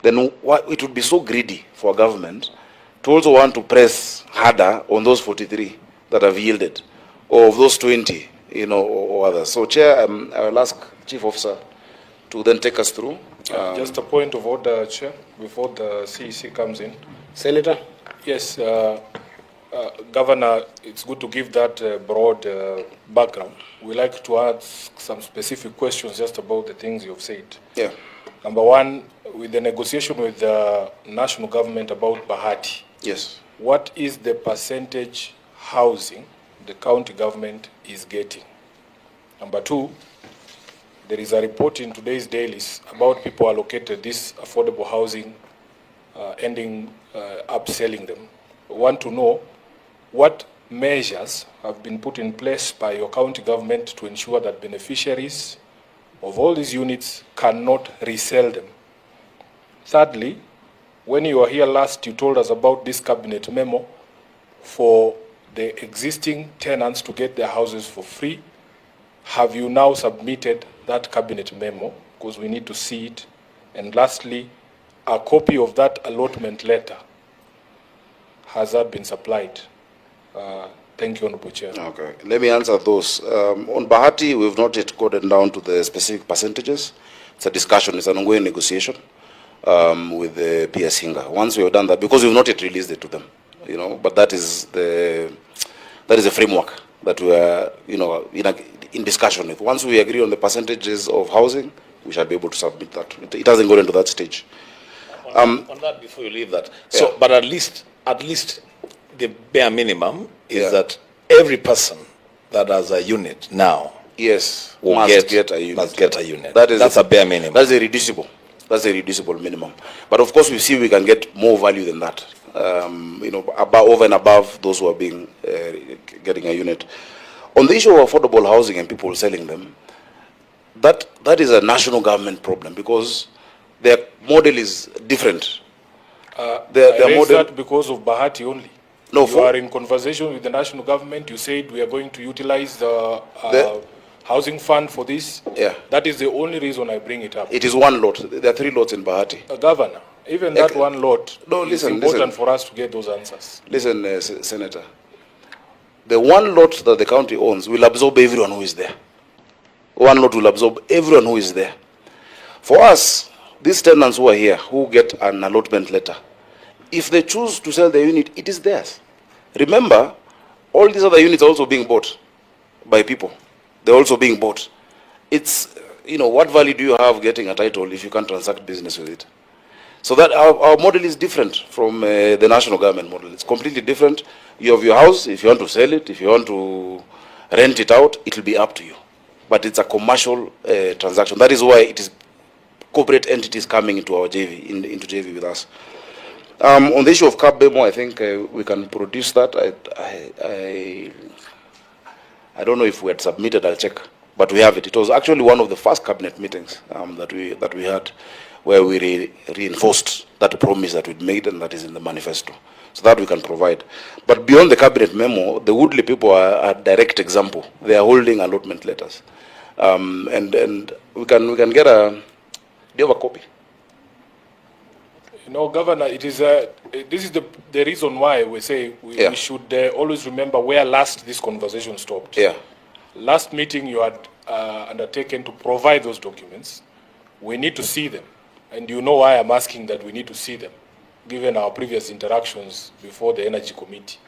then it would be so greedy for a government to also want to press harder on those 43 that have yielded, or of those 20, you know, or others. So, Chair, I will ask Chief Officer to then take us through. Just a point of order, Chair, before the CEC comes in. Senator? Yes, Governor, it's good to give that broad background. We like to ask some specific questions just about the things you've said. Yeah. Number one, with the negotiation with the national government about Bahati. Yes. What is the percentage housing the county government is getting? Number two, there is a report in today's dailies about people allocated this affordable housing, ending up selling them. We want to know what measures have been put in place by your county government to ensure that beneficiaries of all these units cannot resell them. Thirdly, when you were here last, you told us about this cabinet memo for the existing tenants to get their houses for free. Have you now submitted that cabinet memo? Because we need to see it. And lastly, a copy of that allotment letter, has that been supplied? Thank you, Honorable Chair. Okay, let me answer those. On Bahati, we've not yet gotten down to the specific percentages. It's a discussion, it's an ongoing negotiation with the PS Hinga. Once we have done that, because we've not yet released it to them, you know, but that is the framework that we are, you know, in discussion with. Once we agree on the percentages of housing, we shall be able to submit that. It hasn't gone into that stage. On that, before you leave that, so yeah. But at least the bare minimum is that every person that has a unit now, yes, must get a unit. That's a bare minimum. That's a reducible. That's a reducible minimum. But of course, we see we can get more value than that. You know, over and above those who are being getting a unit. On the issue of affordable housing and people selling them, that is a national government problem because their model is different. Their model that because of Bahati only. No, you are in conversation with the national government. You said we are going to utilize the housing fund for this. Yeah. That is the only reason I bring it up. It is one lot. There are 3 lots in Bahati. Governor, even that one lot, it's important for us to get those answers. Listen, Senator. The one lot that the county owns will absorb everyone who is there. One lot will absorb everyone who is there. For us, these tenants who are here, who get an allotment letter, if they choose to sell the unit, it is theirs. Remember, all these other units are also being bought by people. They're also being bought. It's, you know, what value do you have getting a title if you can't transact business with it? So that our model is different from the national government model. It's completely different. You have your house. If you want to sell it, if you want to rent it out, it will be up to you. But it's a commercial transaction. That is why it is corporate entities coming into our JV, into JV with us. On the issue of CAB memo, I think we can produce that. I don't know if we had submitted. I'll check, but we have it. It was actually one of the first cabinet meetings that we had, where we reinforced that promise that we'd made and that is in the manifesto. So that we can provide. But beyond the cabinet memo, the Woodley people are a direct example. They are holding allotment letters, and we can get a. Do you have a copy? You know, Governor, it is this is the reason why we say we should always remember where last this conversation stopped. Yeah. Last meeting you had undertaken to provide those documents. We need to see them, and you know why I'm asking that we need to see them, given our previous interactions before the Energy Committee.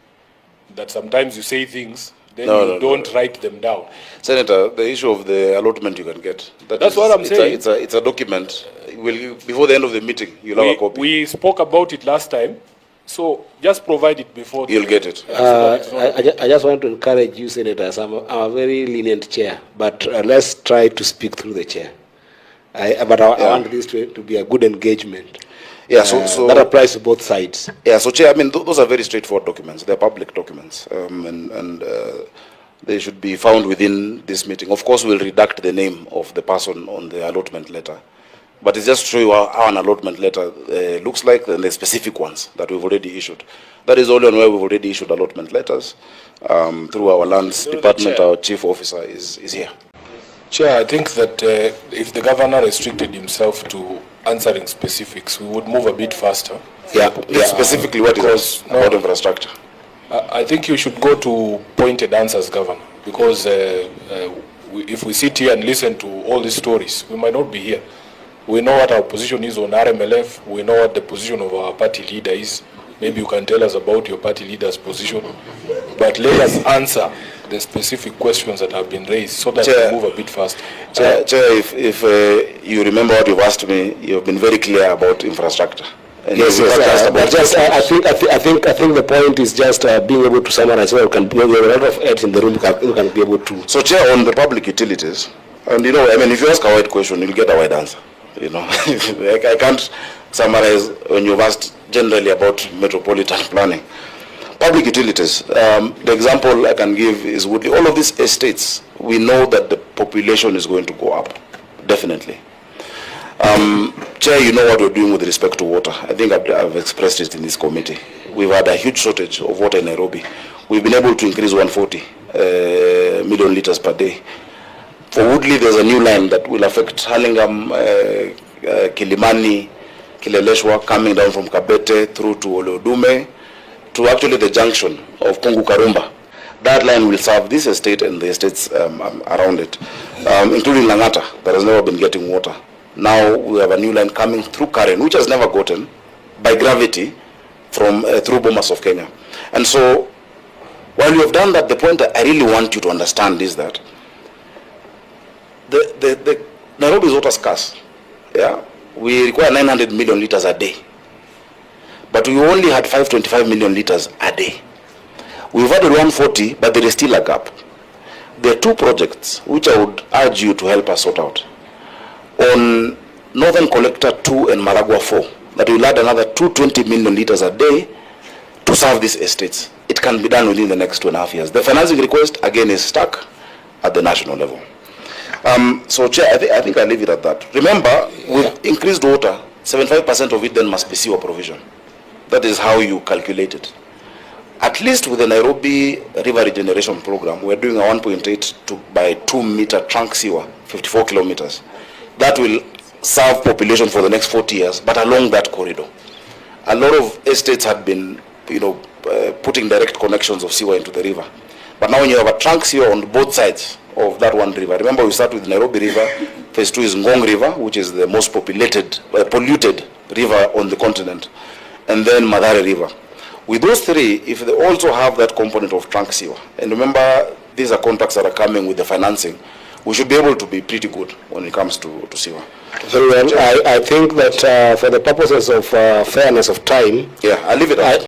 That sometimes you say things, then you don't write them down. Senator, the issue of the allotment you can get. That's what I'm saying. It's a document. Before the end of the meeting, you'll have a copy. We spoke about it last time, so just provide it before. You'll get it. I just want to encourage you, Senators. I'm a very lenient chair, but let's try to speak through the chair. I want this to be a good engagement. Yeah, so that applies to both sides. Yeah, so Chair, I mean, those are very straightforward documents. They're public documents, and they should be found within this meeting. Of course, we'll redact the name of the person on the allotment letter, but it's just to show you how an allotment letter looks like, and the specific ones that we've already issued. That is only on where we've already issued allotment letters through our lands department. Our chief officer is here. Chair, I think that if the governor restricted himself to answering specifics. We would move a bit faster. Yeah. Specifically, what is about infrastructure? I think you should go to pointed answers, Governor, because if we sit here and listen to all these stories, we might not be here. We know what our position is on RMLF. We know what the position of our party leader is. Maybe you can tell us about your party leader's position. But let us answer the specific questions that have been raised so that Chair, we move a bit faster. Chair, if you remember what you've asked me, you've been very clear about infrastructure. And Yes. I think the point is just being able to summarize. So we have a lot of heads in the room who can be able to. So, Chair, on the public utilities, and if you ask a wide question, you'll get a wide answer. I can't summarize when you've asked generally about metropolitan planning. Public utilities, the example I can give is Woodley. All of these estates, we know that the population is going to go up, definitely. Chair, you know what we're doing with respect to water. I think I've expressed it in this committee. We've had a huge shortage of water in Nairobi. We've been able to increase 140 million liters per day. For Woodley, there's a new line that will affect Hurlingham, Kilimani, Kileleshwa, coming down from Kabete through to Olodume, to actually the junction of Kungu Karumba. That line will serve this estate and the estates around it, including Langata, that has never been getting water. Now we have a new line coming through Karen, which has never gotten by gravity from through Bomas of Kenya. And so, while you have done that, the point that I really want you to understand is that the Nairobi is water scarce. Yeah, we require 900 million liters a day, but we only had 525 million liters a day. We've added 140, but there is still a gap. There are two projects which I would urge you to help us sort out. On Northern Collector 2 and Maragua 4, that will add another 220 million liters a day to serve these estates. It can be done within the next 2.5 years. The financing request, again, is stuck at the national level. So, Chair, I think I'll leave it at that. Remember, with increased water, 75% of it then must be sewer provision. That is how you calculate it. At least with the Nairobi River Regeneration Program, we're doing a 1.8 by 2 meter trunk sewer, 54 kilometers. That will serve population for the next 40 years, but along that corridor. A lot of estates had been, putting direct connections of sewer into the river. But now when you have a trunk sewer on both sides of that one river, remember we start with Nairobi River, phase 2 is Ngong River, which is the most polluted river on the continent, and then Mathare River. With those three, if they also have that component of trunk sewer, and remember these are contracts that are coming with the financing, we should be able to be pretty good when it comes to sewer. Very well. I think that for the purposes of fairness of time, I'll leave it at that.